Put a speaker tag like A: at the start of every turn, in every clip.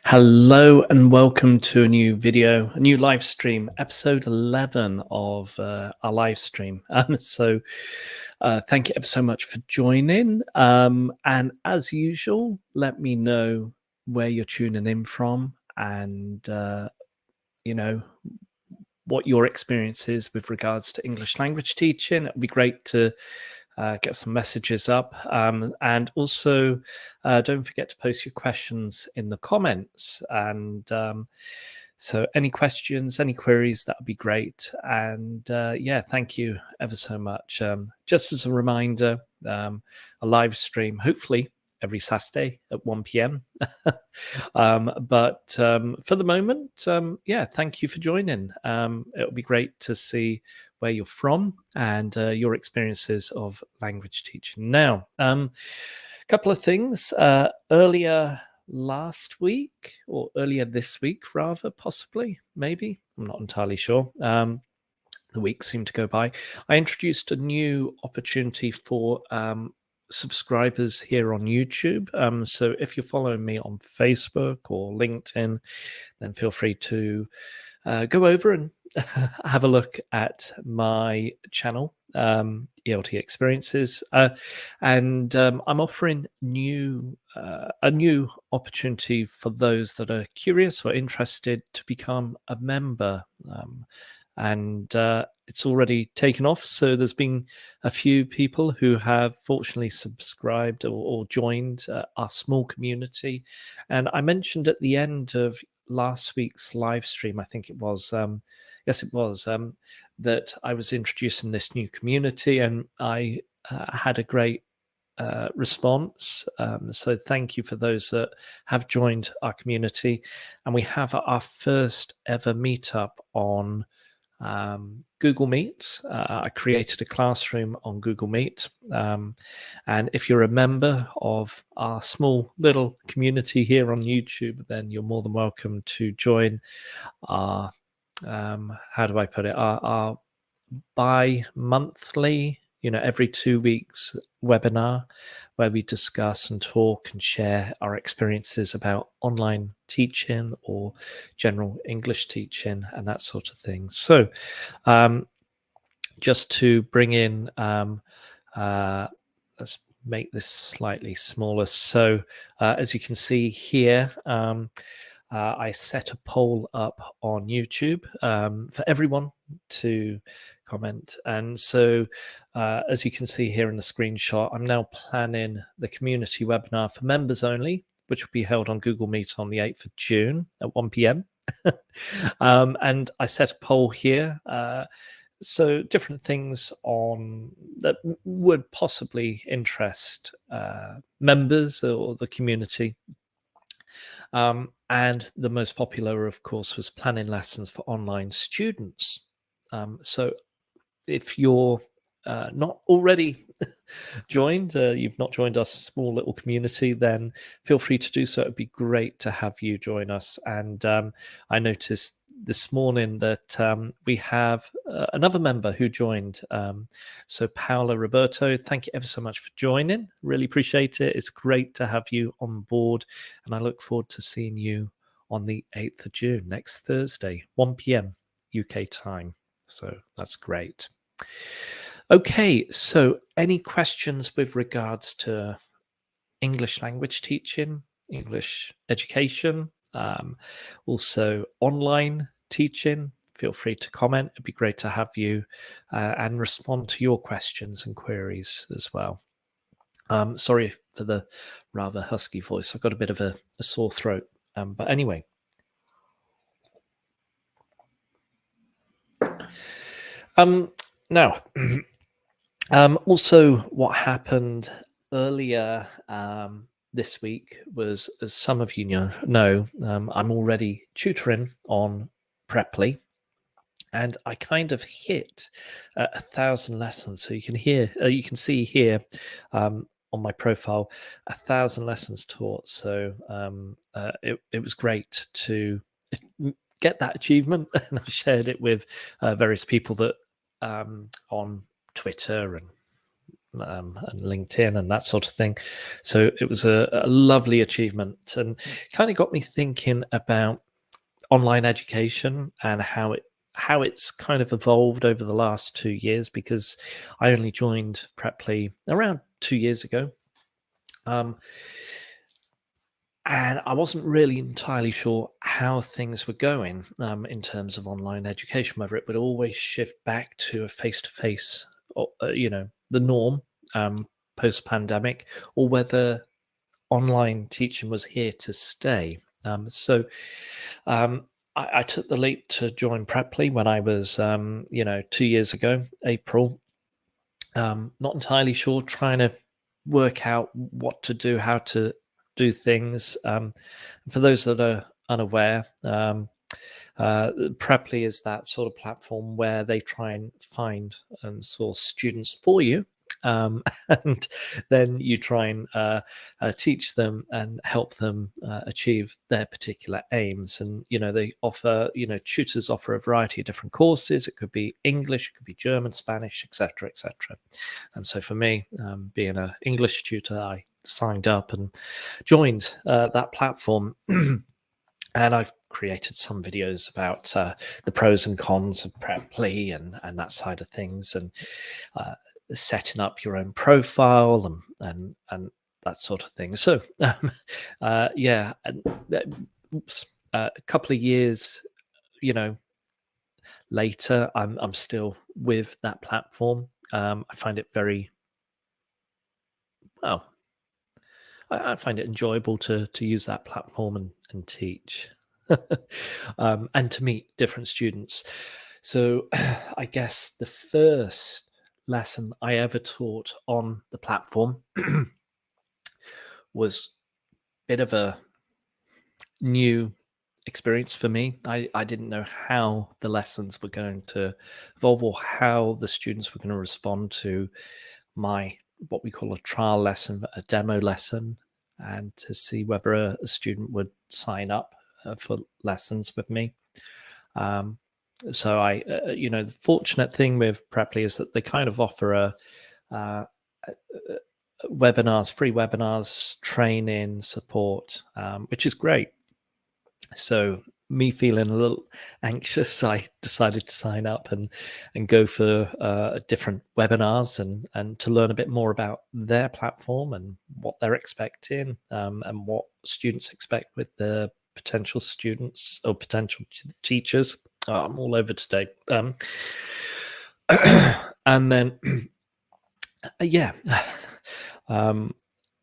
A: Hello and welcome to a new video, a new live stream, episode 11 of our live stream. Thank you ever so much for joining. And as usual, let me know where you're tuning in from and, you know, what your experience is with regards to English language teaching. It would be great to get some messages up. And also, don't forget to post your questions in the comments. And so, any questions, any queries, that would be great. And yeah, thank you ever so much. Just as a reminder, a live stream, hopefully every Saturday at 1 p.m. But for the moment, yeah, thank you for joining. It'll be great to see where you're from and your experiences of language teaching. Now, a couple of things. Earlier last week, or earlier this week, rather, possibly, maybe, I'm not entirely sure. The weeks seem to go by. I introduced a new opportunity for subscribers here on YouTube. So if you're following me on Facebook or LinkedIn, then feel free to go over and have a look at my channel, ELT Experiences, and I'm offering a new opportunity for those that are curious or interested to become a member. And it's already taken off. So there's been a few people who have fortunately subscribed or joined our small community. And I mentioned at the end of last week's live stream, I think it was, yes, it was, that I was introducing this new community, and I had a great response. So thank you for those that have joined our community. And we have our first ever meetup on Google Meet. I created a classroom on Google Meet. And if you're a member of our small little community here on YouTube, then you're more than welcome to join our, how do I put it, our bi-monthly, every 2 weeks webinar where we discuss and talk and share our experiences about online teaching or general English teaching and that sort of thing. So just to bring in, let's make this slightly smaller. So as you can see here, I set a poll up on YouTube for everyone to comment. And so, as you can see here in the screenshot, I'm now planning the community webinar for members only, which will be held on Google Meet on the 8th of June at 1 p.m. And I set a poll here. So different things on that would possibly interest members or the community. And the most popular, of course, was planning lessons for online students. So if you're not already joined, you've not joined our small little community, then feel free to do so. It'd be great to have you join us. And I noticed this morning that we have another member who joined. So Paola Roberto, thank you ever so much for joining. Really appreciate it. It's great to have you on board. And I look forward to seeing you on the 8th of June, next Thursday, 1 p.m. UK time. So that's great. Okay, so any questions with regards to English language teaching, English education, also online teaching? Feel free to comment. It'd be great to have you and respond to your questions and queries as well. Sorry for the rather husky voice. I've got a bit of a sore throat. But anyway. Now, also what happened earlier this week was, as some of you know, I'm already tutoring on Preply, and I kind of hit 1,000 lessons. So you can see here on my profile, 1,000 lessons taught. So it was great to get that achievement, and I shared it with various people that on Twitter and and LinkedIn and that sort of thing. So it was a lovely achievement, and kind of got me thinking about online education and how it's kind of evolved over the last 2 years, because I only joined Preply around 2 years ago. Um, and I wasn't really entirely sure how things were going in terms of online education, whether it would always shift back to a face to face, the norm post pandemic, or whether online teaching was here to stay. So um, I took the leap to join Preply when I was, 2 years ago, April. Not entirely sure, trying to work out what to do, how to do things. For those that are unaware, Preply is that sort of platform where they try and find and source students for you. And then you try and teach them and help them achieve their particular aims. And they offer, tutors offer a variety of different courses. It could be English, it could be German, Spanish, etc., etc. And so for me, being an English tutor, I signed up and joined that platform. And I've created some videos about the pros and cons of Preply and that side of things, and uh, setting up your own profile and that sort of thing. So yeah, and oops, a couple of years, you know, later, I'm still with that platform. I find it very well. I find it enjoyable to use that platform and teach, and to meet different students. So, I guess the first lesson I ever taught on the platform was a bit of a new experience for me. I didn't know how the lessons were going to evolve, or how the students were going to respond to my, what we call a trial lesson, a demo lesson, and to see whether a student would sign up for lessons with me. Um, so the fortunate thing with Preply is that they kind of offer uh, webinars, free webinars, training, support, which is great. So me feeling a little anxious, I decided to sign up and go for different webinars and to learn a bit more about their platform and what they're expecting, and what students expect with the potential students or potential teachers. Oh, I'm all over today. And then yeah, um,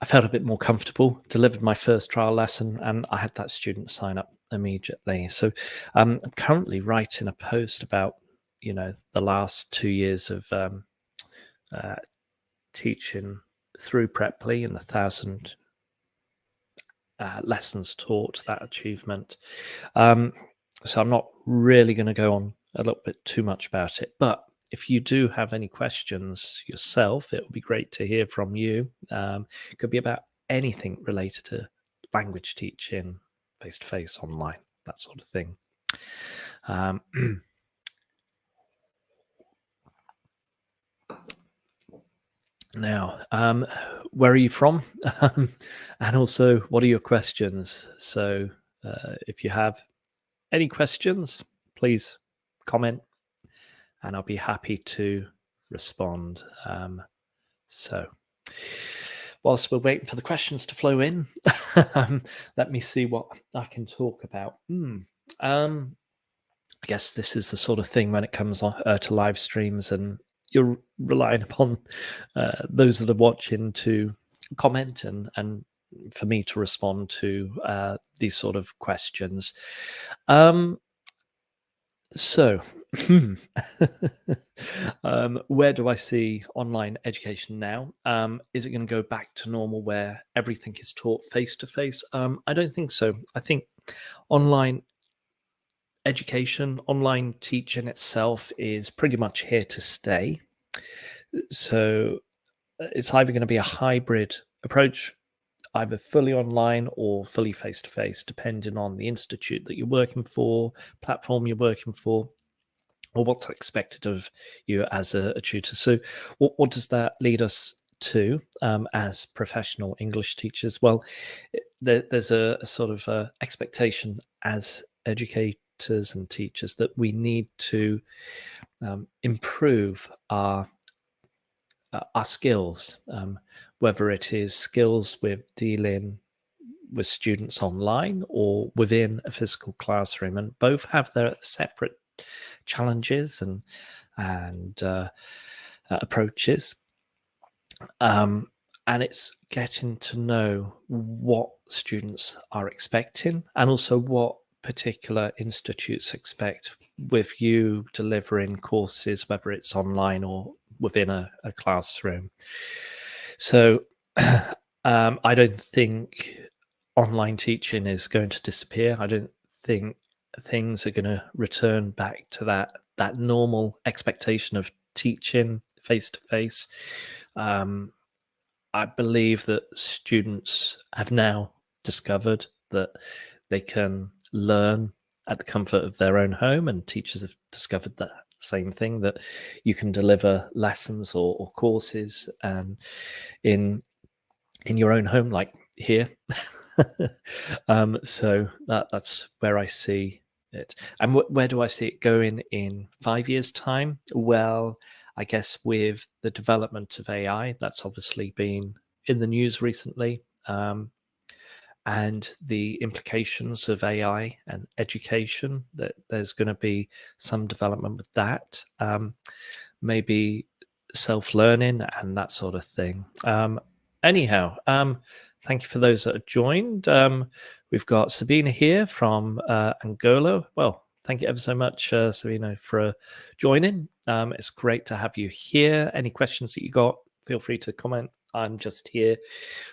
A: I felt a bit more comfortable, delivered my first trial lesson, and I had that student sign up immediately. So I'm currently writing a post about, the last 2 years of uh, teaching through Preply and the 1,000 lessons taught, that achievement. Um, so I'm not really going to go on a little bit too much about it, but if you do have any questions yourself, it would be great to hear from you. It could be about anything related to language teaching, face to face, online, that sort of thing. Um, Now, where are you from? And also, what are your questions? So, if you have any questions, please comment and I'll be happy to respond. So, whilst we're waiting for the questions to flow in, let me see what I can talk about. I guess this is the sort of thing when it comes on, to live streams, and you're relying upon those that are watching to comment and for me to respond to these sort of questions. Um, so, where do I see online education now? Is it going to go back to normal where everything is taught face to face? I don't think so. I think online education, online teaching itself is pretty much here to stay. So it's either going to be a hybrid approach, either fully online or fully face to face, depending on the institute that you're working for, platform you're working for, or what's expected of you as a tutor. So, what does that lead us to as professional English teachers? Well, there's a sort of expectation as educators and teachers that we need to improve our skills, whether it is skills with dealing with students online or within a physical classroom, and both have their separate challenges and approaches. Um, and it's getting to know what students are expecting and also what particular institutes expect with you delivering courses, whether it's online or within a classroom. So I don't think online teaching is going to disappear. I don't think things are going to return back to that normal expectation of teaching face to face. I believe that students have now discovered that they can learn at the comfort of their own home, and teachers have discovered that same thing, that you can deliver lessons or courses and in your own home, like here. So that's where I see it. And where do I see it going in 5 years' time? Well, I guess with the development of AI, that's obviously been in the news recently, and the implications of AI and education, that there's going to be some development with that. Maybe self-learning and that sort of thing. Anyhow, thank you for those that have joined. We've got Sabina here from Angola. Well, thank you ever so much, Sabina, for joining. It's great to have you here. Any questions that you got, feel free to comment. I'm just here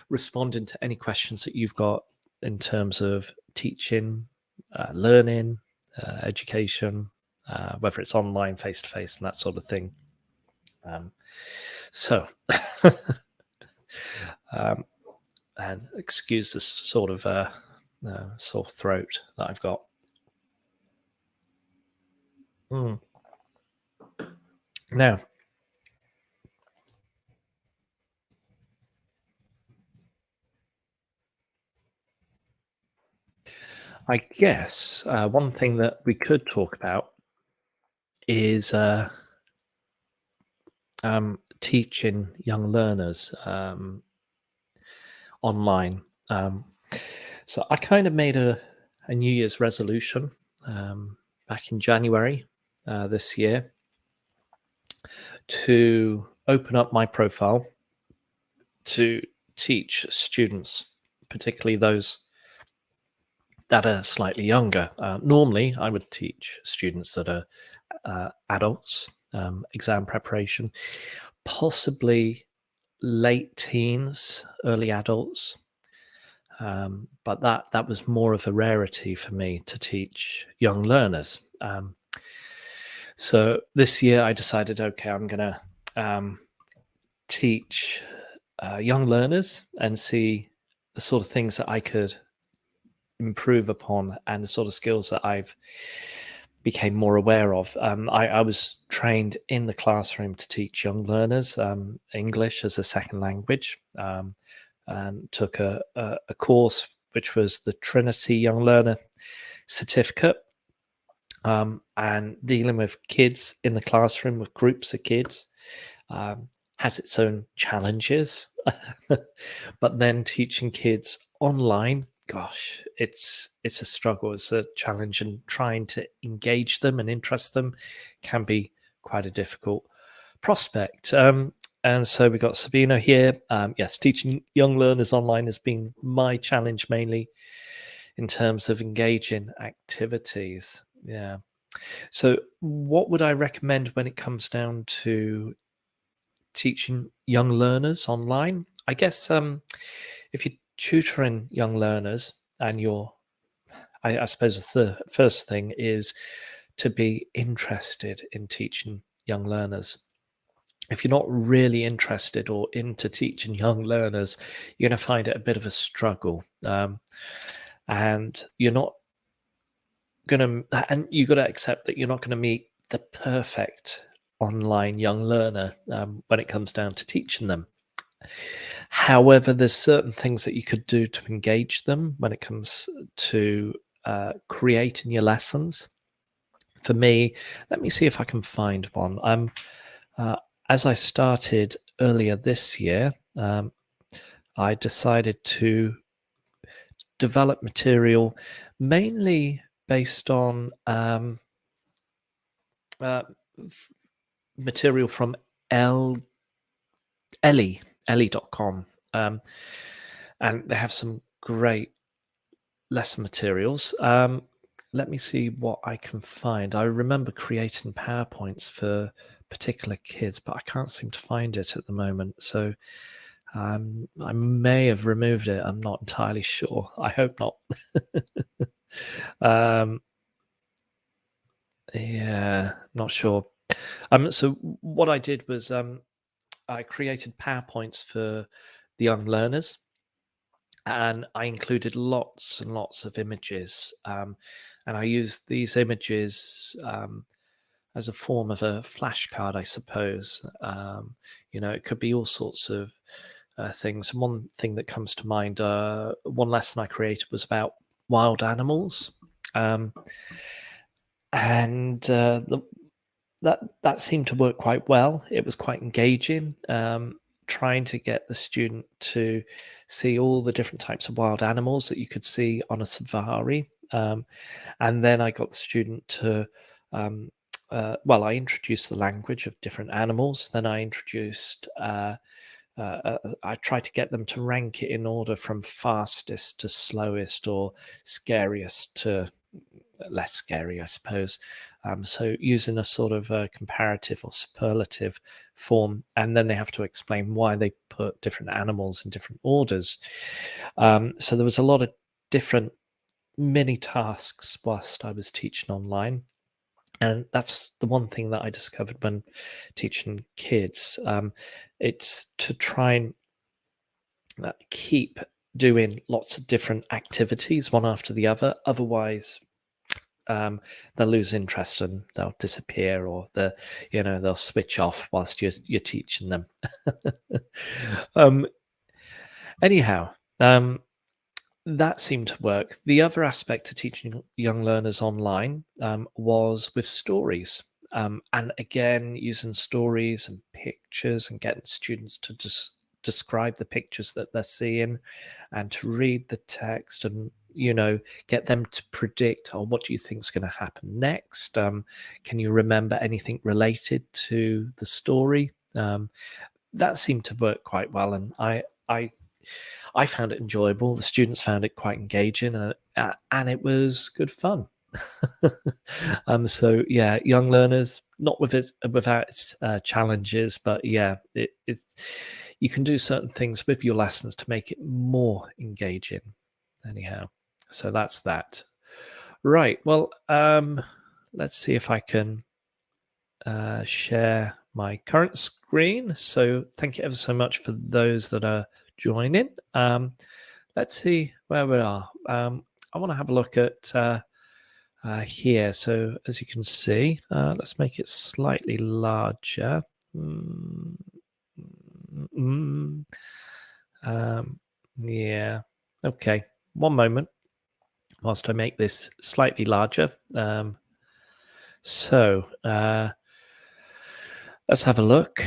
A: responding to any questions that you've got in terms of teaching, learning, education, whether it's online, face-to-face, and that sort of thing. So, and excuse this sort of sore throat that I've got. Now, I guess one thing that we could talk about is teaching young learners online. So I kind of made a New Year's resolution back in January this year to open up my profile to teach students, particularly those that are slightly younger. Normally, I would teach students that are adults, exam preparation, possibly late teens, early adults. But that was more of a rarity for me to teach young learners. So this year I decided, okay, I'm going to teach young learners and see the sort of things that I could improve upon and the sort of skills that I've became more aware of. I was trained in the classroom to teach young learners English as a second language, and took a course which was the Trinity Young Learner Certificate, and dealing with kids in the classroom, with groups of kids, has its own challenges. But then teaching kids online, gosh, it's a struggle, it's a challenge, and trying to engage them and interest them can be quite a difficult prospect. And so we got Sabina here. Yes, teaching young learners online has been my challenge, mainly in terms of engaging activities. Yeah. So what would I recommend when it comes down to teaching young learners online? I guess if you're tutoring young learners, and I suppose the first thing is to be interested in teaching young learners. If you're not really interested or into teaching young learners, you're going to find it a bit of a struggle, and you're not going to, and you've got to accept that you're not going to meet the perfect online young learner when it comes down to teaching them. However, there's certain things that you could do to engage them when it comes to creating your lessons. For me, let me see if I can find one. Uh, as I started earlier this year, I decided to develop material mainly based on uh, material from L Ellie Ellie.com, and they have some great lesson materials. Let me see what I can find. I remember creating PowerPoints for particular kids, but I can't seem to find it at the moment. So I may have removed it. I'm not entirely sure. I hope not. um, yeah, not sure. So what I did was I created PowerPoints for the young learners, and I included lots and lots of images, and I used these images as a form of a flashcard, I suppose. It could be all sorts of things. One thing that comes to mind, one lesson I created was about wild animals, um, and that seemed to work quite well. It was quite engaging, trying to get the student to see all the different types of wild animals that you could see on a safari. And then I got the student to, I introduced the language of different animals. Then I introduced, I tried to get them to rank it in order from fastest to slowest or scariest to less scary, I suppose. So using a sort of comparative or superlative form, and then they have to explain why they put different animals in different orders. So there was a lot of different mini tasks whilst I was teaching online. And that's the one thing that I discovered when teaching kids. It's to try and keep doing lots of different activities one after the other. Otherwise, they'll lose interest and they'll disappear, or they'll switch off whilst you're teaching them. um, anyhow, that seemed to work. The other aspect to teaching young learners online was with stories. And again, using stories and pictures and getting students to describe the pictures that they're seeing and to read the text and, get them to predict, oh, what do you think is going to happen next? Can you remember anything related to the story? That seemed to work quite well. And I found it enjoyable. The students found it quite engaging, and it was good fun. So yeah, young learners, not without its challenges, but yeah, it's you can do certain things with your lessons to make it more engaging. Anyhow, so that's that. Right. Well, let's see if I can share my current screen. So thank you ever so much for those that are joining. Let's see where we are. I want to have a look at here. So as you can see, let's make it slightly larger. Mm, mm, yeah. Okay. One moment whilst I make this slightly larger. So let's have a look.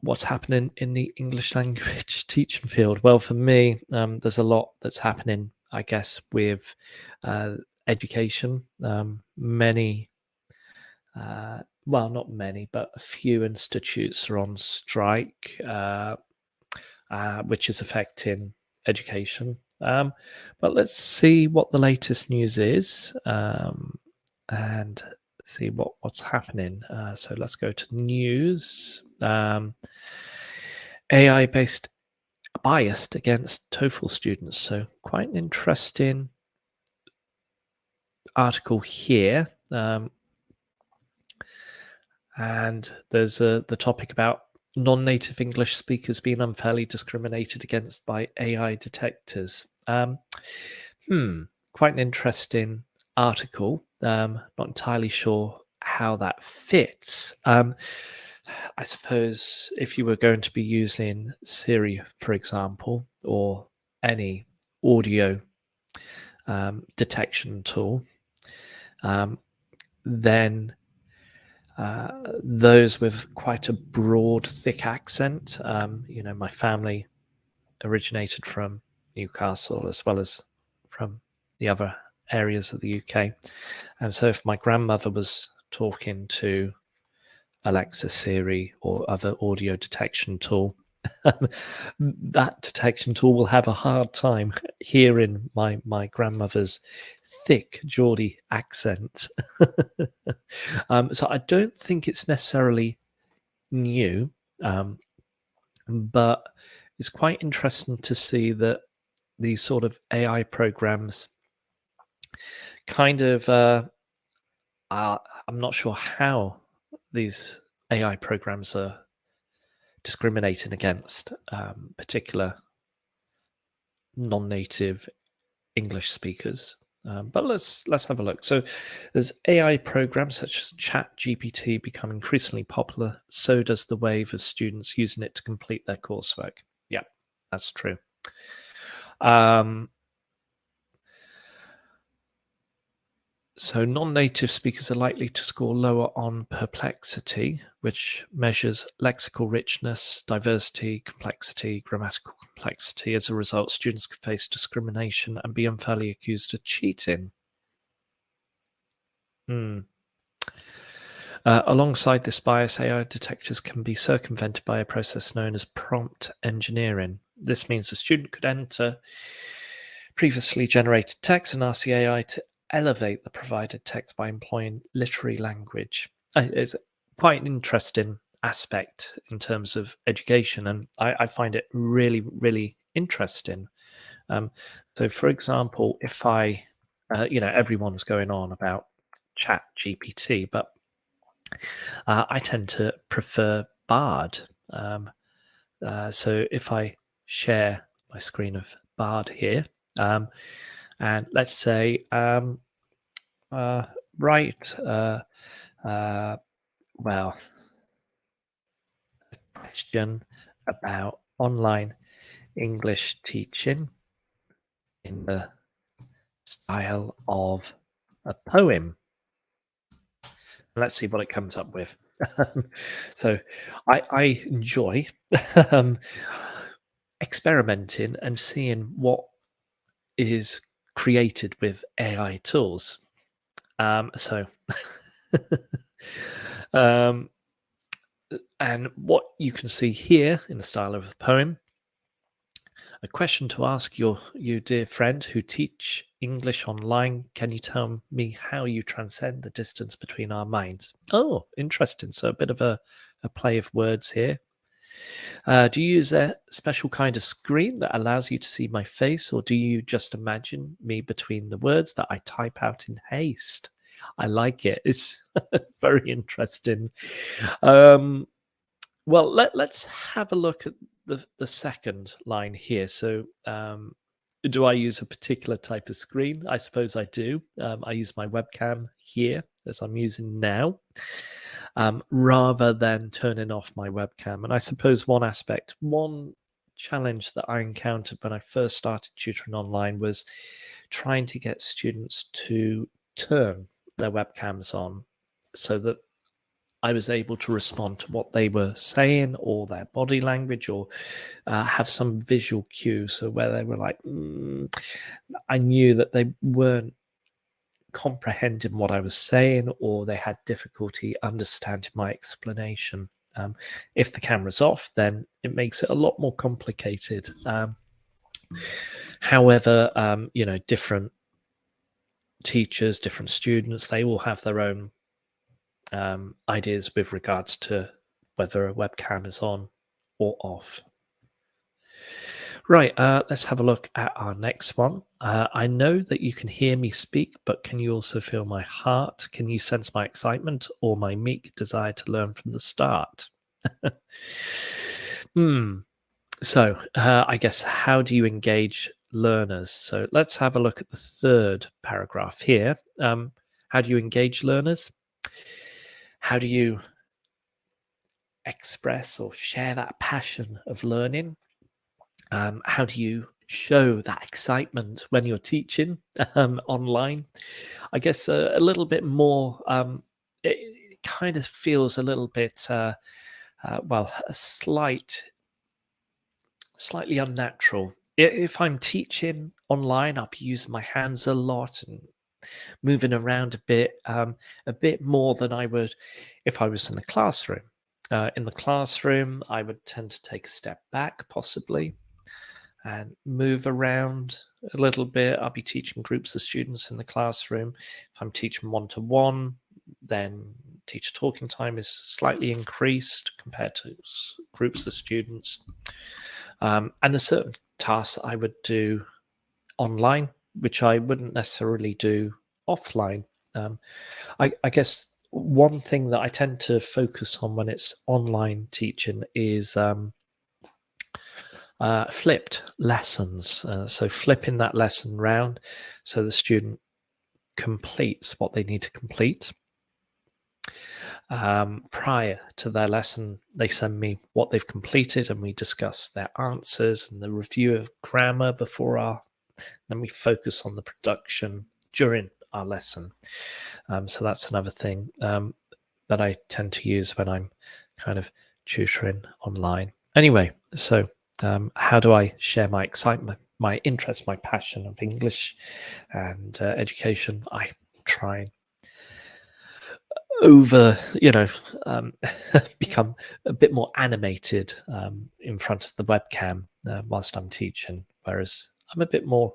A: What's happening in the English language teaching field? Well, for me, there's a lot that's happening, I guess, with education. Many, not many, but a few institutes are on strike, which is affecting education. But let's see what the latest news is. And see what's happening. So let's go to news. AI based biased against TOEFL students. So quite an interesting article here. And there's the topic about non-native English speakers being unfairly discriminated against by AI detectors. Quite an interesting article. Not entirely sure how that fits. I suppose if you were going to be using Siri, for example, or any audio detection tool, um, then those with quite a broad, thick accent. My family originated from Newcastle as well as from the other areas of the UK. And so if my grandmother was talking to Alexa, Siri, or other audio detection tool, that detection tool will have a hard time hearing my grandmother's thick Geordie accent. So I don't think it's necessarily new, um, but it's quite interesting to see that these sort of AI programs kind of I'm not sure how these AI programs are discriminating against particular non-native English speakers. But let's have a look. So, as AI programs such as ChatGPT become increasingly popular, so does the wave of students using it to complete their coursework. Yeah, that's true. Um, So non-native speakers are likely to score lower on perplexity, which measures lexical richness, diversity, complexity, grammatical complexity. As a result, students could face discrimination and be unfairly accused of cheating. Hmm. Alongside this bias, AI detectors can be circumvented by a process known as prompt engineering. This means a student could enter previously generated text and ask the AI to elevate the provided text by employing literary language. It's quite an interesting aspect in terms of education, and I find it really, really interesting. Um, so, for example, if everyone's going on about Chat GPT, but I tend to prefer Bard. So if I share my screen of Bard here, um, and let's say, uh, write, uh, well, a question about online English teaching in the style of a poem. Let's see what it comes up with. So I enjoy um, experimenting and seeing what is created with AI tools. So, um, and what you can see here in the style of a poem, a question to ask you dear friend who teach English online. Can you tell me how you transcend the distance between our minds? Oh, interesting. So a bit of a play of words here. Do you use a special kind of screen that allows you to see my face, or do you just imagine me between the words that I type out in haste? I like it. It's very interesting. Um, well, let's have a look at the second line here. So, do I use a particular type of screen? I suppose I do. I use my webcam here as I'm using now, rather than turning off my webcam. And I suppose one challenge that I encountered when I first started tutoring online was trying to get students to turn their webcams on so that I was able to respond to what they were saying or their body language or have some visual cue. So where they were like, I knew that they weren't comprehending what I was saying or they had difficulty understanding my explanation. If the camera's off, then it makes it a lot more complicated. However, different teachers, different students, they all have their own ideas with regards to whether a webcam is on or off. Right, let's have a look at our next one. I know that you can hear me speak, but can you also feel my heart? Can you sense my excitement or my meek desire to learn from the start? Hmm. So, I guess, how do you engage learners? So, let's have a look at the third paragraph here. How do you engage learners? how do you express or share that passion of learning? How do you show that excitement when you're teaching online? I guess a little bit more. It kind of feels a little bit, well, a slightly unnatural. If I'm teaching online, I'll be using my hands a lot and moving around a bit more than I would if I was in the classroom. In the classroom, I would tend to take a step back, possibly, and move around a little bit. I'll be teaching groups of students in the classroom. If I'm teaching one-to-one, then teacher talking time is slightly increased compared to groups of students. And there's certain tasks I would do online, which I wouldn't necessarily do offline. Um, I guess one thing that I tend to focus on when it's online teaching is flipped lessons. So flipping that lesson round so the student completes what they need to complete. Prior to their lesson, they send me what they've completed and we discuss their answers and the review of grammar then we focus on the production during our lesson. So that's another thing that I tend to use when I'm kind of tutoring online. Anyway, so how do I share my excitement, my interest, my passion of English and education? I try and become a bit more animated in front of the webcam whilst I'm teaching, whereas I'm a bit more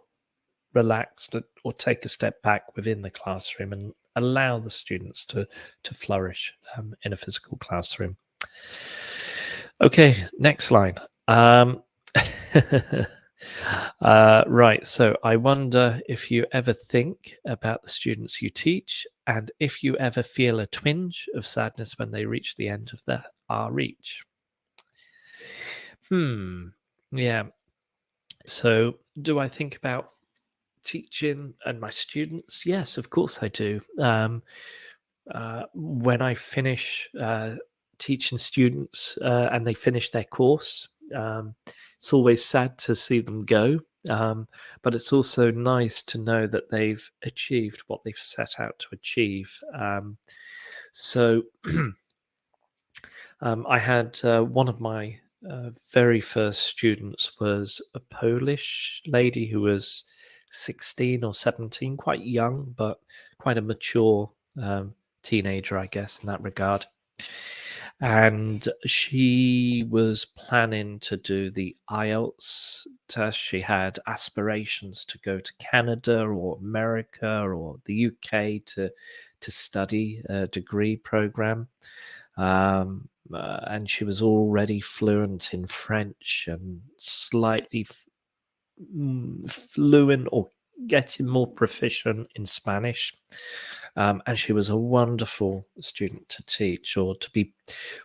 A: relaxed or take a step back within the classroom and allow the students to flourish in a physical classroom. Okay, next line. Right, so I wonder if you ever think about the students you teach and if you ever feel a twinge of sadness when they reach the end of our reach. Yeah. So do I think about teaching and my students? Yes, of course I do. When I finish teaching students and they finish their course, it's always sad to see them go, but it's also nice to know that they've achieved what they've set out to achieve. So I had one of my very first students was a Polish lady who was 16 or 17, quite young, but quite a mature teenager, I guess, in that regard. And she was planning to do the IELTS test. She had aspirations to go to Canada or America or the UK to study a degree program. And she was already fluent in French and slightly fluent or getting more proficient in Spanish. And she was a wonderful student to teach or to be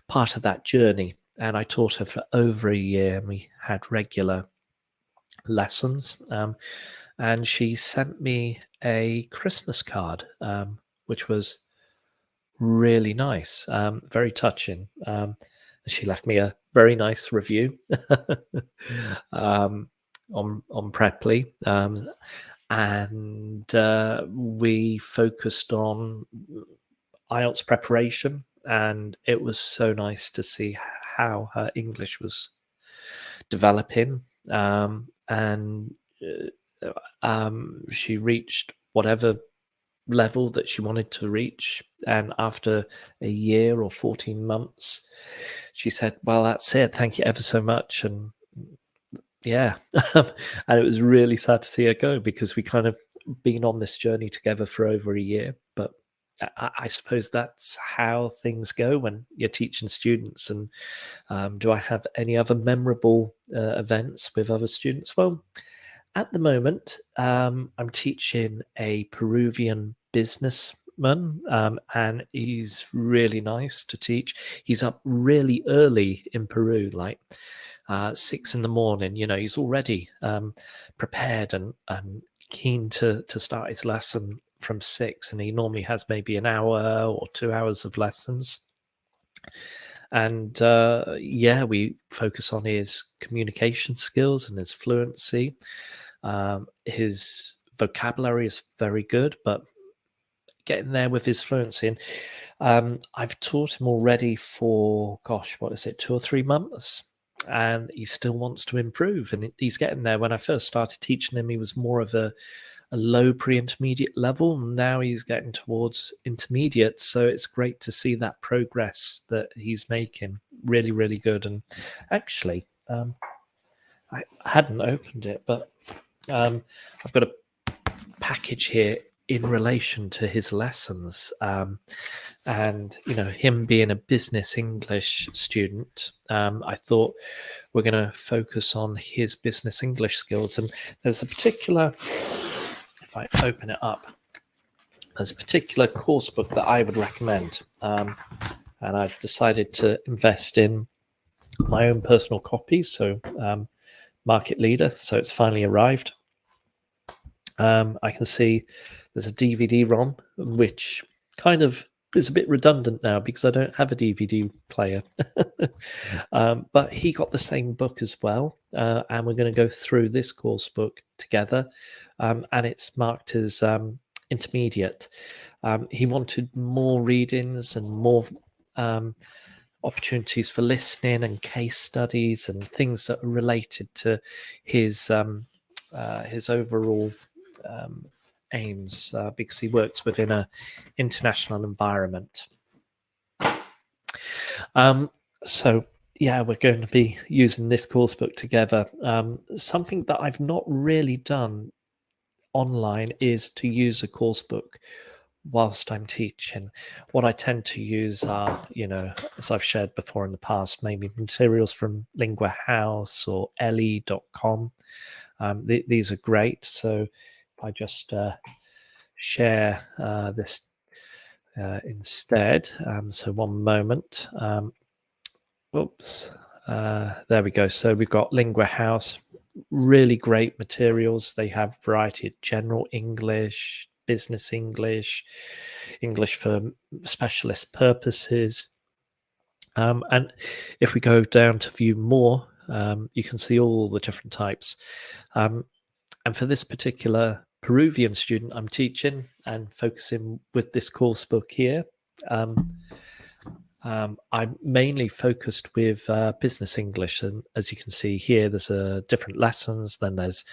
A: part of that journey. And I taught her for over a year, and we had regular lessons. And she sent me a Christmas card, which was really nice, very touching. She left me a very nice review on Preply, and we focused on IELTS preparation, and it was so nice to see how her English was developing, and she reached whatever level that she wanted to reach, and after a year or 14 months she said, well, that's it, thank you ever so much. And yeah, and it was really sad to see her go because we kind of been on this journey together for over a year. But I suppose that's how things go when you're teaching students. And do I have any other memorable events with other students? Well, at the moment, I'm teaching a Peruvian businessman, and he's really nice to teach. He's up really early in Peru, like 6 a.m. He's already prepared and keen to start his lesson from 6, and he normally has maybe an hour or 2 hours of lessons. And we focus on his communication skills and his fluency. His vocabulary is very good, but getting there with his fluency. And I've taught him already for, 2 or 3 months, and he still wants to improve, and he's getting there. When I first started teaching him, he was more of a low pre-intermediate level. Now he's getting towards intermediate, so it's great to see that progress that he's making. Really, really good. And actually, I hadn't opened it, but I've got a package here in relation to his lessons, and him being a business English student, I thought we're going to focus on his business English skills. And there's a particular, if I open it up, there's a particular course book that I would recommend, and I've decided to invest in my own personal copy, so Market Leader, so it's finally arrived. I can see there's a DVD-ROM, which kind of is a bit redundant now because I don't have a DVD player. But he got the same book as well, and we're going to go through this course book together, and it's marked as intermediate. He wanted more readings and more opportunities for listening and case studies and things that are related to his overall aims, because he works within an international environment. So we're going to be using this course book together. Something that I've not really done online is to use a course book whilst I'm teaching. What I tend to use are, as I've shared before in the past, maybe materials from Lingua House or le.com. These are great. So if I just share this instead. So one moment. There we go. So we've got Lingua House, really great materials. They have variety of general English, business English, English for specialist purposes. And if we go down to view more, you can see all the different types. And for this particular Peruvian student I'm teaching and focusing with this course book here, I'm mainly focused with business English, and as you can see here, there's different lessons. Then there's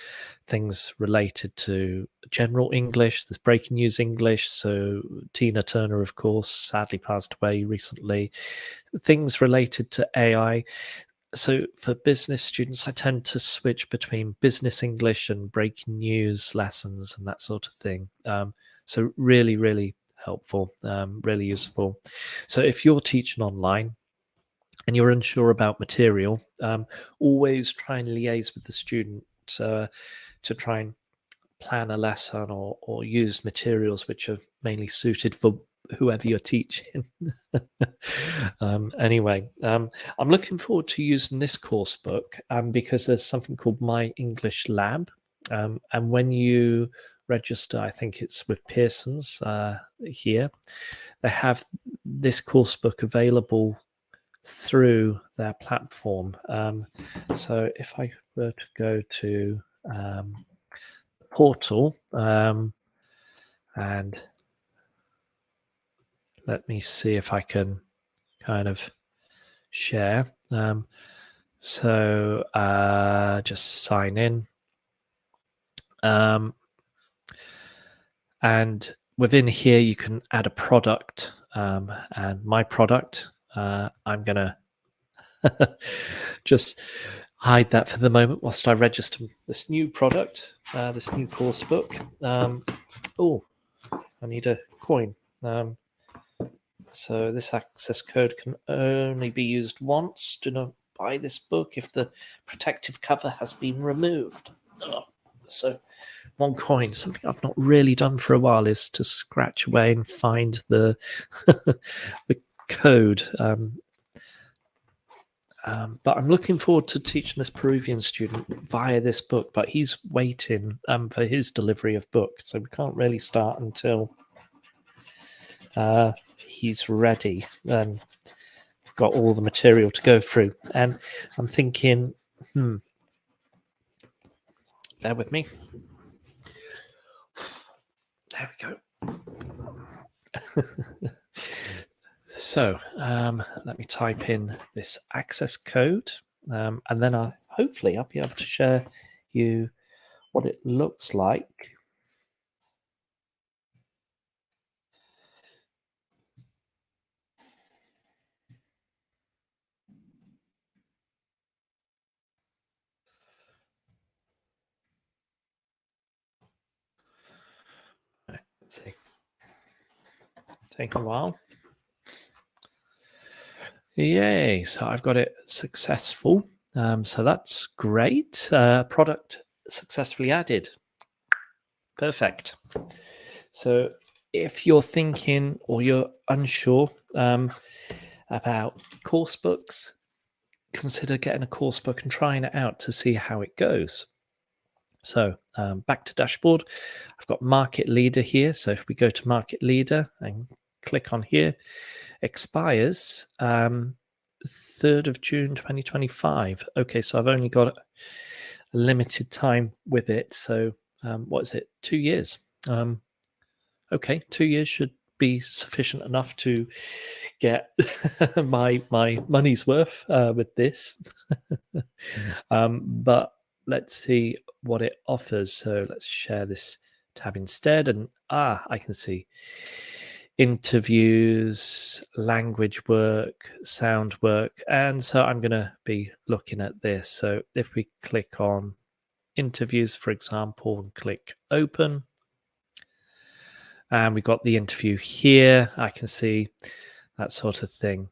A: things related to general English. There's breaking news English. So Tina Turner, of course, sadly passed away recently. Things related to AI. So for business students, I tend to switch between business English and breaking news lessons and that sort of thing. So really, really helpful, really useful. So if you're teaching online and you're unsure about material, always try and liaise with the student to try and plan a lesson or use materials which are mainly suited for whoever you're teaching. Anyway, I'm looking forward to using this course book because there's something called My English Lab, and when you register, I think it's with Pearson's here, they have this course book available through their platform. So if I were to go to the portal, and let me see if I can kind of share. So just sign in. And within here, you can add a product. And my product, I'm going to just hide that for the moment whilst I register this new product, this new course book. Oh, I need a coin. So this access code can only be used once. Do not buy this book if the protective cover has been removed. So one coin, something I've not really done for a while, is to scratch away and find the the code. But I'm looking forward to teaching this Peruvian student via this book, but he's waiting for his delivery of book. So we can't really start until he's ready and got all the material to go through. And I'm thinking, bear with me. There we go. So let me type in this access code, and then hopefully I'll be able to share you what it looks like. Right, let's see. Take a while. Yay! So I've got it successful. So that's great. Product successfully added. Perfect. So if you're thinking or you're unsure about course books, consider getting a course book and trying it out to see how it goes. So back to dashboard, I've got market leader here. So if we go to market leader and click on here, expires 3rd of June 2025. Okay, so I've only got a limited time with it. So what is it? 2 years. Okay, 2 years should be sufficient enough to get my money's worth with this. But let's see what it offers. So let's share this tab instead. And I can see interviews, language work, sound work. And so I'm going to be looking at this. So if we click on interviews, for example, and click open, and we've got the interview here. I can see that sort of thing.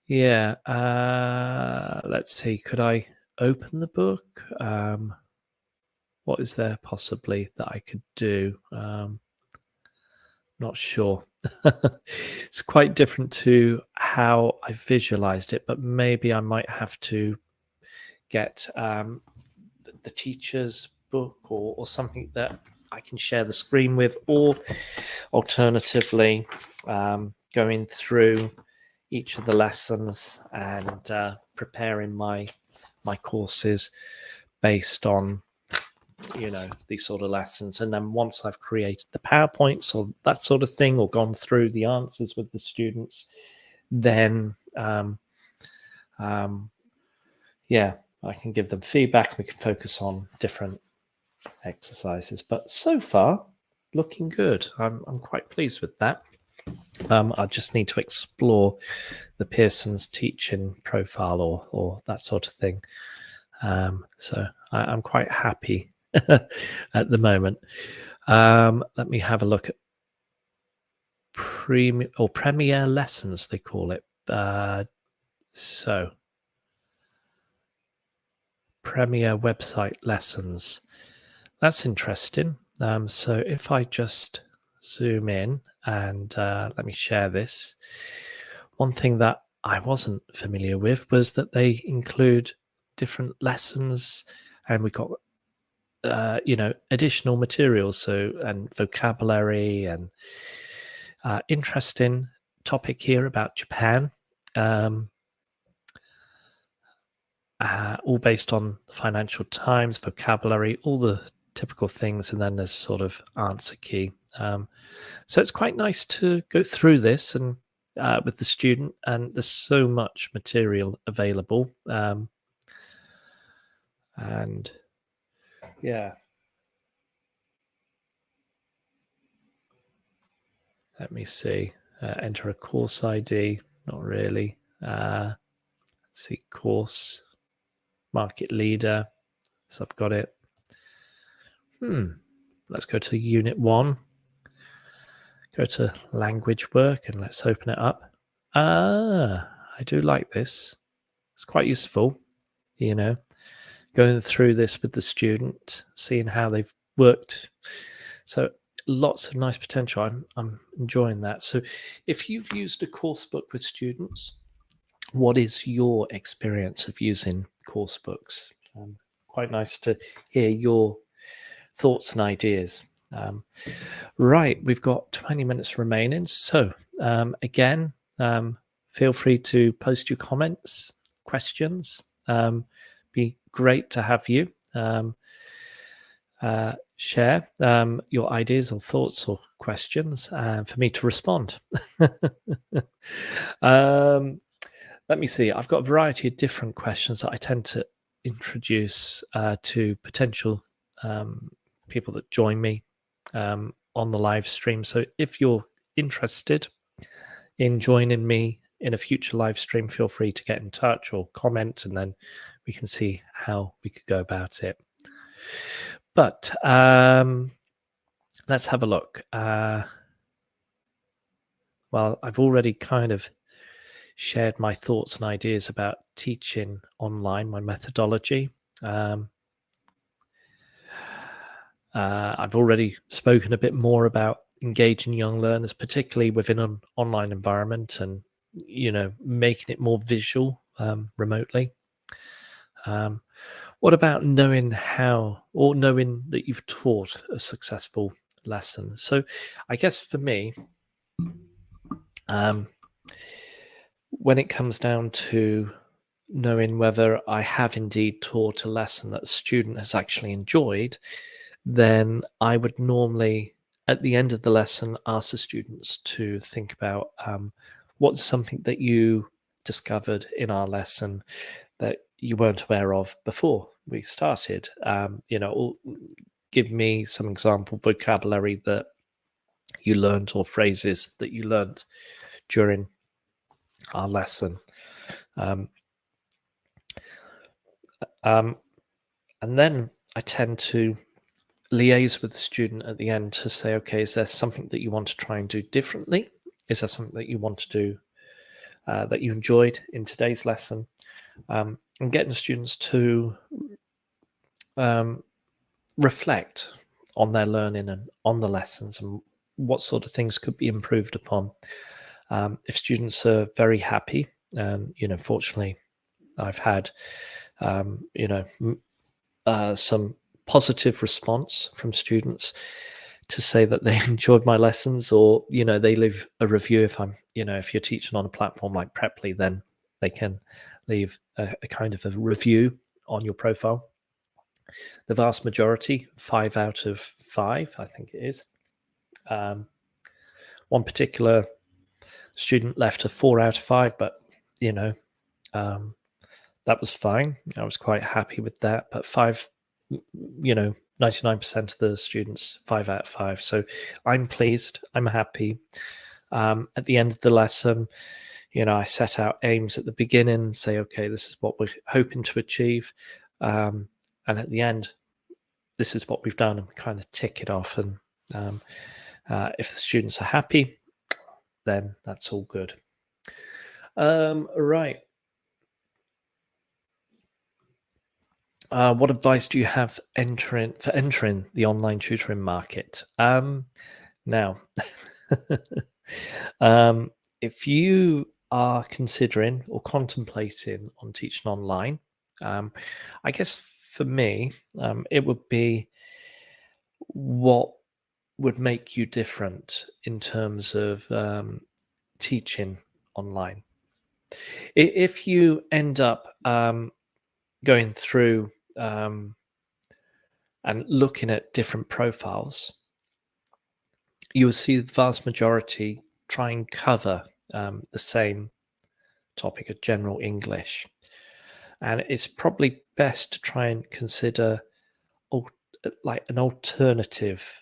A: Yeah. Let's see. Could I open the book? What is there possibly that I could do? Not sure. It's quite different to how I visualized it, but maybe I might have to get the teacher's book or something that I can share the screen with, or alternatively, going through each of the lessons and preparing my courses based on these sort of lessons. And then once I've created the PowerPoints or that sort of thing, or gone through the answers with the students, then yeah, I can give them feedback. We can focus on different exercises. But so far, looking good. I'm quite pleased with that. I just need to explore the Pearson's teaching profile or that sort of thing. So I'm quite happy at the moment. Let me have a look at Premier Lessons, they call it. So Premier Website Lessons. That's interesting. So if I just zoom in and let me share this. One thing that I wasn't familiar with was that they include different lessons, and we got additional materials, so and vocabulary, and interesting topic here about Japan, all based on the Financial Times, vocabulary, all the typical things, and then there's sort of answer key. So it's quite nice to go through this and with the student, and there's so much material available. And yeah, let me see. Enter a course ID. Not really. Let's see, course, market leader. So I've got it. Let's go to Unit 1. Go to language work and let's open it up. I do like this. It's quite useful, going through this with the student, seeing how they've worked. So lots of nice potential. I'm enjoying that. So if you've used a course book with students, what is your experience of using course books? Quite nice to hear your thoughts and ideas. Right, we've got 20 minutes remaining. So, again, feel free to post your comments, questions. Be great to have you share your ideas or thoughts or questions for me to respond. Let me see. I've got a variety of different questions that I tend to introduce to potential people that join me on the live stream. So if you're interested in joining me in a future live stream, feel free to get in touch or comment, and then we can see how we could go about it. But let's have a look. Well, I've already kind of shared my thoughts and ideas about teaching online, my methodology. I've already spoken a bit more about engaging young learners, particularly within an online environment, and making it more visual remotely. What about knowing how, or knowing that you've taught a successful lesson? So, I guess for me, when it comes down to knowing whether I have indeed taught a lesson that a student has actually enjoyed, then I would normally, at the end of the lesson, ask the students to think about what's something that you discovered in our lesson that you weren't aware of before we started. Or give me some example vocabulary that you learned or phrases that you learned during our lesson. And then I tend to liaise with the student at the end to say, okay, is there something that you want to try and do differently? Is there something that you want to do that you enjoyed in today's lesson? And getting the students to reflect on their learning and on the lessons and what sort of things could be improved upon. If students are very happy, and fortunately, I've had some positive response from students to say that they enjoyed my lessons, or they leave a review. If you're teaching on a platform like Preply, then they can leave a kind of a review on your profile. The vast majority, 5 out of 5, I think it is. One particular student left a 4 out of 5, but that was fine. I was quite happy with that. But 99% of the students, 5 out of 5. So I'm pleased. I'm happy. At the end of the lesson, I set out aims at the beginning and say, okay, this is what we're hoping to achieve. And at the end, this is what we've done, and we kind of tick it off. And if the students are happy, then that's all good. Right. What advice do you have for entering the online tutoring market? Now, if you are considering or contemplating on teaching online, I guess for me, it would be what would make you different in terms of teaching online. If you end up going through and looking at different profiles, you will see the vast majority try and cover the same topic of general English. And it's probably best to try and consider like an alternative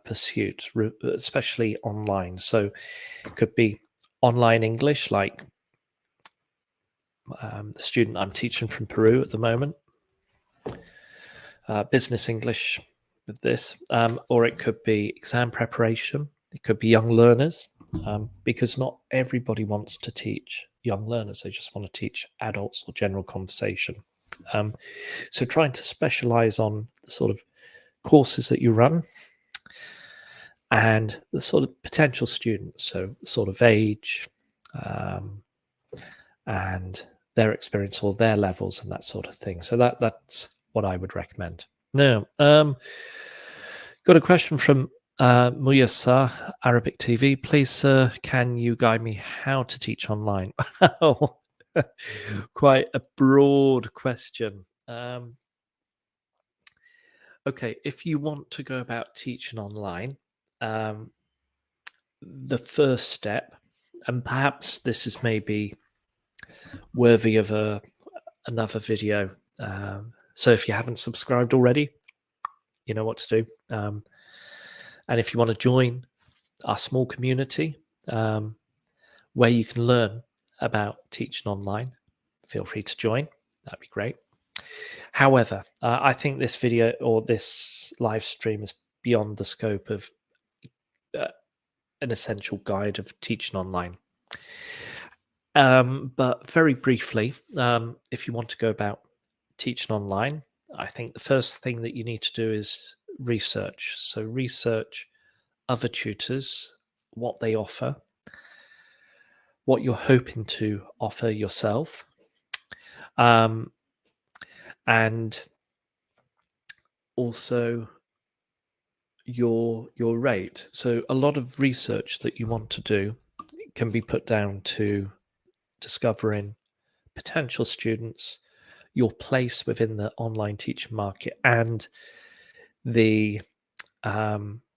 A: pursuit, especially online. So it could be online English, like the student I'm teaching from Peru at the moment, business English with this, or it could be exam preparation. It could be young learners, because not everybody wants to teach young learners. They just want to teach adults or general conversation. So trying to specialize on the sort of courses that you run and the sort of potential students, so the sort of age, and their experience or their levels and that sort of thing. So that's what I would recommend. Now, got a question from Muyassar, Arabic TV. Please, sir, can you guide me how to teach online? Oh, quite a broad question. Okay, if you want to go about teaching online, um, the first step, and perhaps this is maybe worthy of another video. So if you haven't subscribed already, you know what to do. And if you want to join our small community where you can learn about teaching online, feel free to join. That'd be great. However, I think this video or this live stream is beyond the scope of uh, an essential guide of teaching online. But very briefly, if you want to go about teaching online, I think the first thing that you need to do is research. So, research other tutors, what they offer, what you're hoping to offer yourself, um, and also your rate. So, a lot of research that you want to do can be put down to discovering potential students, your place within the online teaching market, and the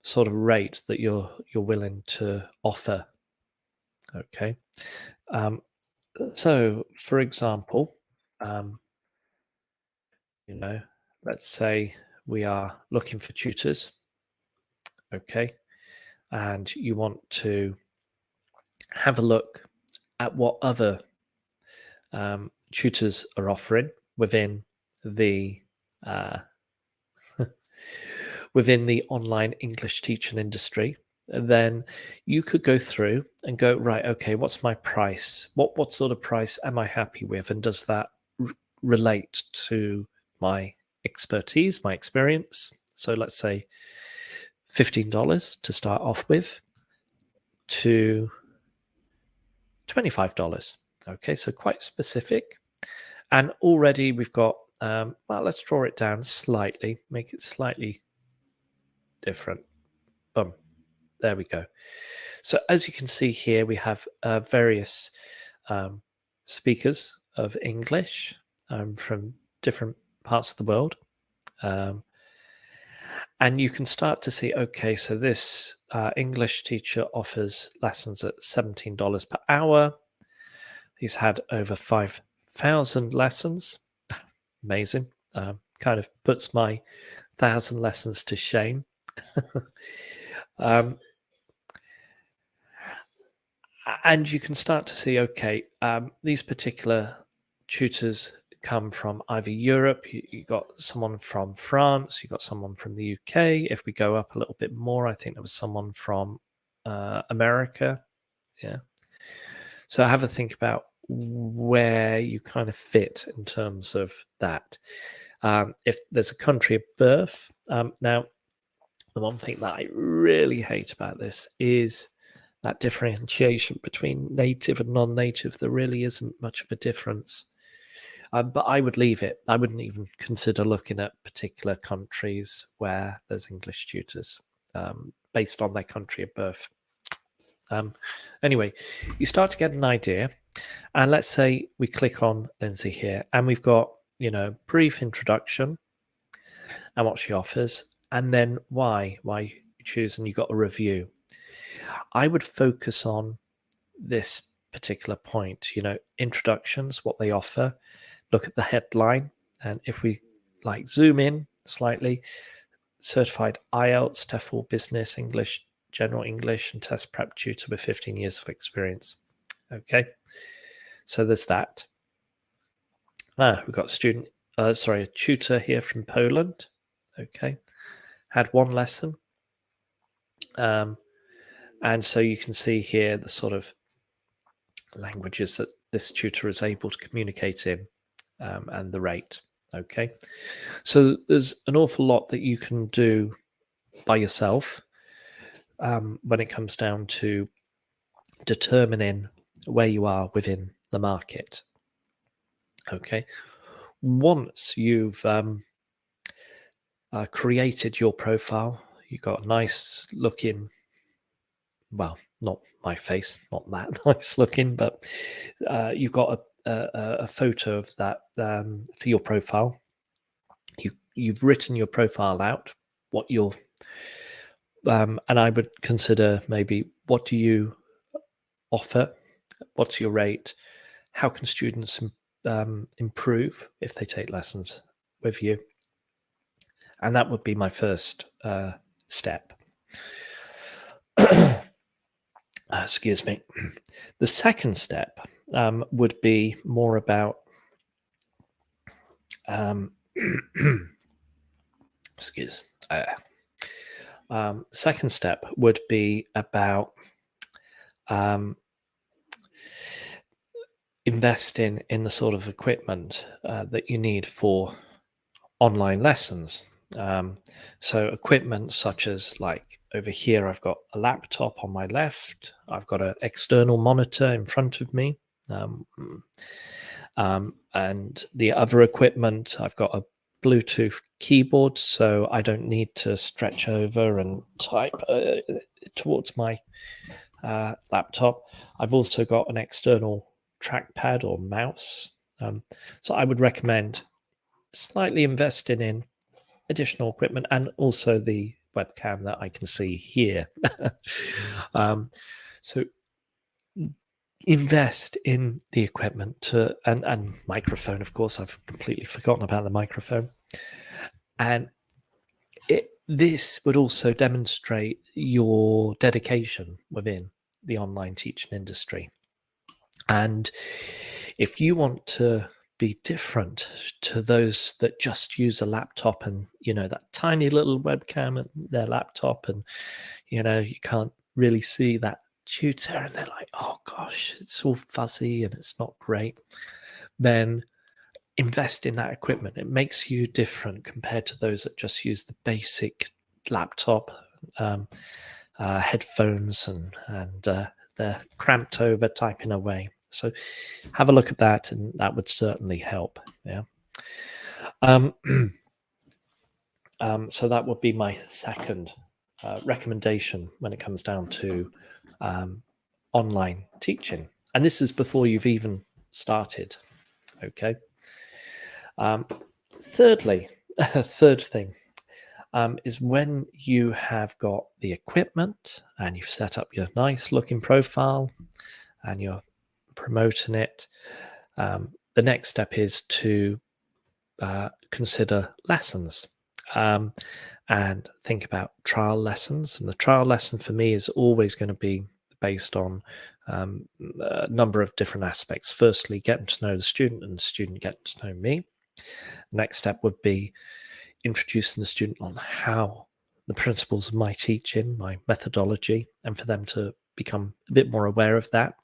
A: sort of rate that you're willing to offer. Okay, um, so for example, um, you know, let's say we are looking for tutors. Okay, and you want to have a look at what other tutors are offering within the uh, within the online English teaching industry, then you could go through and go, right, okay, what's my price? What sort of price am I happy with? And does that relate to my expertise, my experience? So let's say $15 to start off with to $25. Okay, so quite specific. And already we've got, well, let's draw it down slightly, make it slightly different. Boom. There we go. So as you can see here, we have various speakers of English from different parts of the world. And you can start to see, okay, so this English teacher offers lessons at $17 per hour. He's had over 5,000 lessons. Amazing. Kind of puts my 1,000 lessons to shame. And you can start to see, okay, these particular tutors come from either Europe, you got someone from France, you got someone from the UK. If we go up a little bit more, I think there was someone from America. Yeah. So have a think about where you kind of fit in terms of that. If there's a country of birth, now, the one thing that I really hate about this is that differentiation between native and non-native. There really isn't much of a difference. But I would leave it. I wouldn't even consider looking at particular countries where there's English tutors based on their country of birth. Anyway, you start to get an idea. And let's say we click on Lindsay here, and we've got, brief introduction and what she offers, and then why you choose, and you got a review. I would focus on this particular point, introductions, what they offer, look at the headline, and if we zoom in slightly, certified IELTS, TEFL, business, English, general English, and test prep tutor with 15 years of experience. Okay, so there's that. We've got a tutor here from Poland. Okay, had one lesson. And so you can see here the sort of languages that this tutor is able to communicate in and the rate. Okay, so there's an awful lot that you can do by yourself when it comes down to determining where you are within the market. Okay. Once you've created your profile, you've got a nice looking, well, not my face, not that nice looking, but you've got a photo of that for your profile. You've written your profile out, what you're, and I would consider maybe what do you offer, what's your rate, how can students improve if they take lessons with you, and that would be my first step. Excuse me. The second step would be more about excuse. Second step would be about investing in the sort of equipment that you need for online lessons. So equipment such as, like, over here, I've got a laptop on my left. I've got an external monitor in front of me. And the other equipment, I've got a Bluetooth keyboard, so I don't need to stretch over and type towards my laptop. I've also got an external trackpad or mouse. So I would recommend slightly investing in additional equipment, and also the webcam that I can see here. So invest in the equipment and microphone. Of course, I've completely forgotten about the microphone. And this would also demonstrate your dedication within the online teaching industry. And if you want to be different to those that just use a laptop and, that tiny little webcam at their laptop, and, you can't really see that tutor, and they're like, oh gosh, it's all fuzzy and it's not great, then invest in that equipment. It makes you different compared to those that just use the basic laptop, headphones, and they're cramped over typing away. So have a look at that, and that would certainly help. Yeah. So that would be my second recommendation when it comes down to online teaching. And this is before you've even started. Okay. Thirdly, third thing is when you have got the equipment and you've set up your nice looking profile and you're promoting it, the next step is to consider lessons and think about trial lessons. And the trial lesson for me is always going to be based on a number of different aspects. Firstly, getting to know the student, and the student getting to know me. Next step would be introducing the student on how the principles of my teaching, my methodology, and for them to become a bit more aware of that.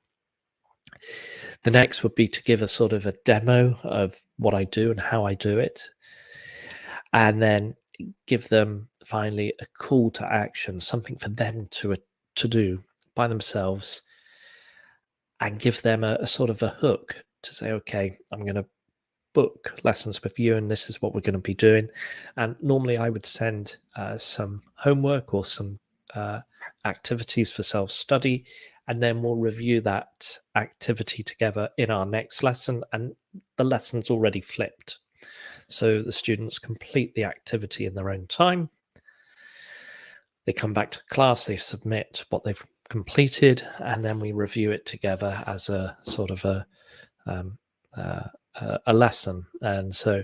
A: The next would be to give a sort of a demo of what I do and how I do it. And then give them finally a call to action, something for them to do by themselves, and give them a sort of a hook to say, okay, I'm going to book lessons with you, and this is what we're going to be doing. And normally I would send some homework or some activities for self-study, and then we'll review that activity together in our next lesson, and the lesson's already flipped. So the students complete the activity in their own time. They come back to class, they submit what they've completed, and then we review it together as a sort of a lesson. And so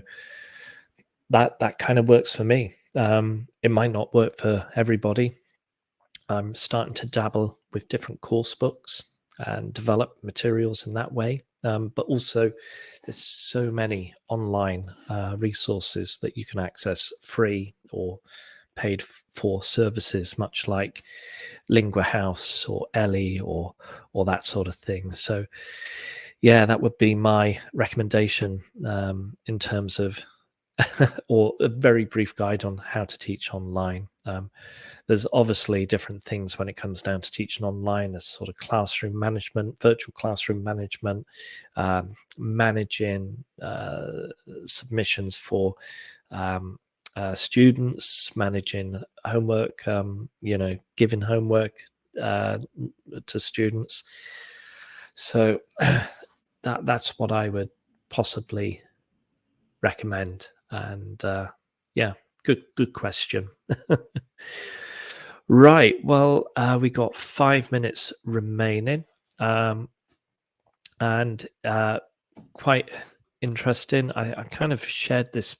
A: that kind of works for me. It might not work for everybody. I'm starting to dabble with different course books and develop materials in that way. But also, there's so many online resources that you can access, free or paid for services, much like Lingua House or Ellie or that sort of thing. So, yeah, that would be my recommendation in terms of, or a very brief guide on how to teach online. There's obviously different things when it comes down to teaching online. There's sort of classroom management, virtual classroom management, managing submissions for um, students, managing homework, giving homework uh, to students. So that's what I would possibly recommend. And yeah, good question. Right. Well, we got 5 minutes remaining, and quite interesting. I kind of shared this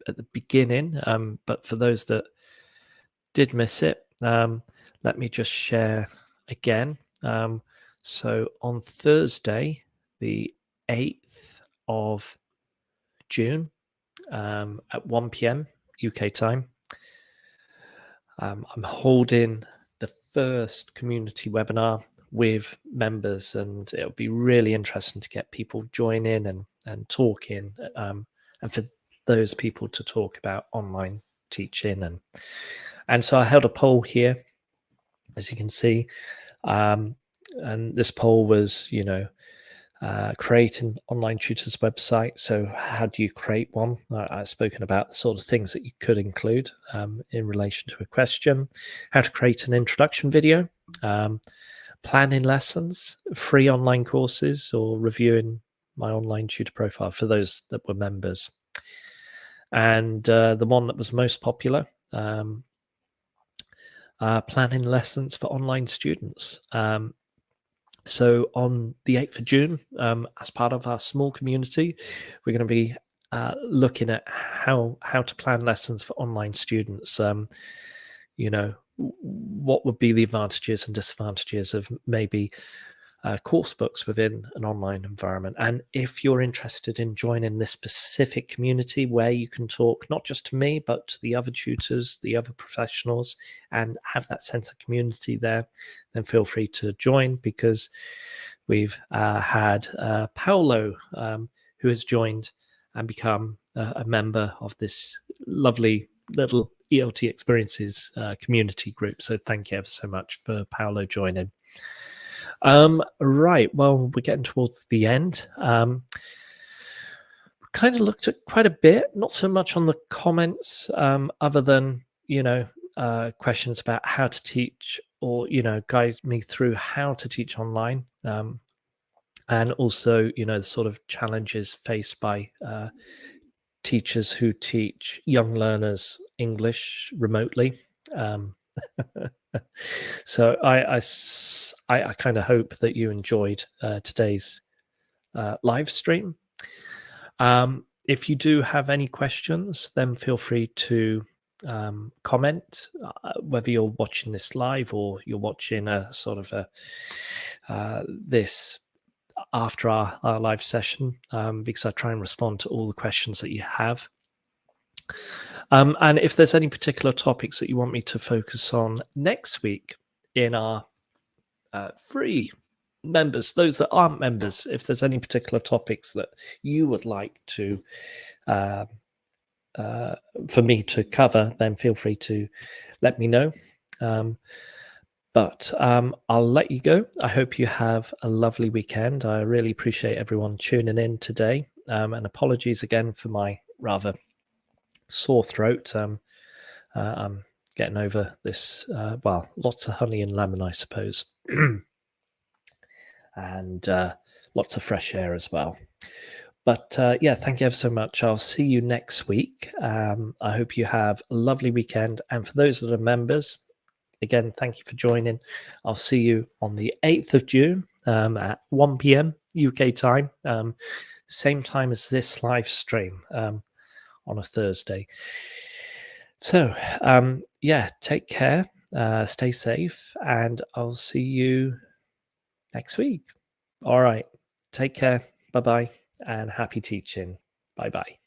A: at the beginning, but for those that did miss it, let me just share again. So on Thursday, the 8th of June, at 1 p.m. UK time, I'm holding the first community webinar with members, and it'll be really interesting to get people joining and talking, and for those people to talk about online teaching. And so I held a poll here, as you can see, and this poll was, create an online tutor's website. So how do you create one? I've spoken about the sort of things that you could include in relation to a question. How to create an introduction video, planning lessons, free online courses, or reviewing my online tutor profile for those that were members. And the one that was most popular, planning lessons for online students. So on the 8th of June, as part of our small community, we're going to be looking at how to plan lessons for online students. What would be the advantages and disadvantages of maybe course books within an online environment. And if you're interested in joining this specific community where you can talk not just to me, but to the other tutors, the other professionals, and have that sense of community there, then feel free to join, because we've had Paolo, who has joined and become a member of this lovely little ELT Experiences community group. So thank you ever so much for Paolo joining. Right. Well, we're getting towards the end. Kind of looked at quite a bit, not so much on the comments, other than, questions about how to teach, or, guide me through how to teach online. And also, the sort of challenges faced by teachers who teach young learners English remotely. So I kind of hope that you enjoyed today's live stream. If you do have any questions, then feel free to comment, whether you're watching this live or you're watching a sort of this after our live session, because I try and respond to all the questions that you have. And if there's any particular topics that you want me to focus on next week in our free members, those that aren't members, if there's any particular topics that you would like to for me to cover, then feel free to let me know. But I'll let you go. I hope you have a lovely weekend. I really appreciate everyone tuning in today. And apologies again for my rather sore throat. I'm getting over this. Well, lots of honey and lemon, I suppose. And lots of fresh air as well. But yeah, thank you ever so much. I'll see you next week. I hope you have a lovely weekend. And for those that are members, again, thank you for joining. I'll see you on the 8th of June at 1 p.m. UK time, same time as this live stream on a Thursday. So yeah, take care, stay safe, and I'll see you next week. All right, take care. Bye-bye, and happy teaching. Bye-bye.